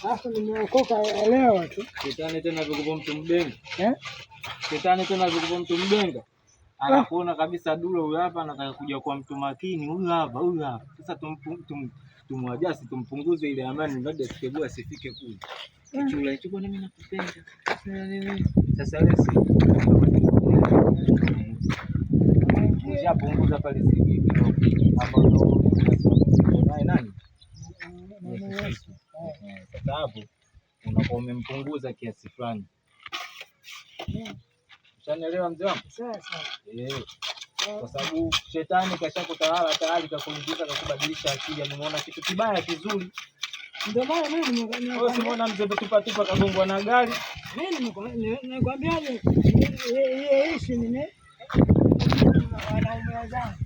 Alafu nimeokoka leo tu. Shetani tena vikupa mtu mbenga. Shetani tena vikupa mtu mbenga. Anakuona kabisa dule huyu hapa anataka kuja kwa mtu makini, huyu hapa. Sasa tumwajasi tumpunguze ile amani baada ya asifike kule. Chula hicho bwana, mimi nakupenda. Sasa lesi. Punguza pale sisi kidogo. Hapo ndio nani? Sasa hapo unakuwa umempunguza kiasi fulani. Ushanielewa mzee wangu? Sasa. Kwa sababu shetani kashakutawala tayari, kakuingiza kakubadilisha akili, ameona kitu kibaya kizuri. Ndio maana mimi simuona mzee tupa kagongwa na gari. Mimi nimekwambia yeye ishi wanaume wazangu.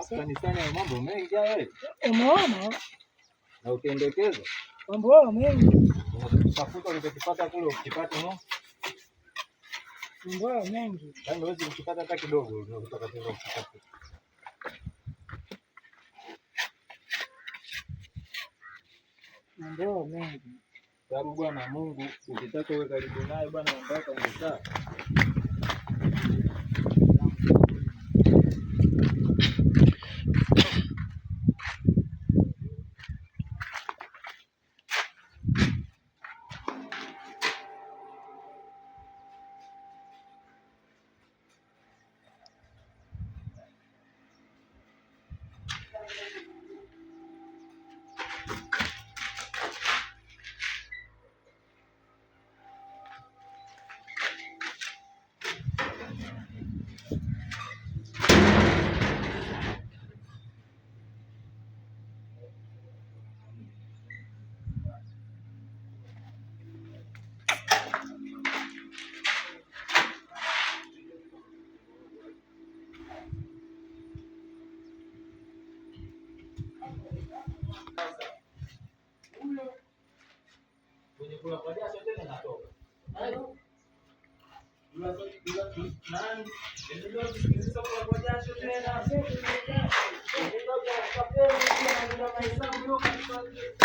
Kanisani mambo mengi haya. Umeona? Na ukiendekeza mambo mengi. Utafuta ukipata kule ukipata no. Mambo mengi. Yaani huwezi ukipata hata kidogo unataka tena ukipata. Mambo mengi. Sababu Bwana Mungu ukitaka uwe karibu naye Bwana mpaka ungesaa. Kwenye kula kwa jasho tena natoka. Nani? Ndio kusikiliza kula kwa jasho tena. Ndio kwa sababu ndio mahesabu yote.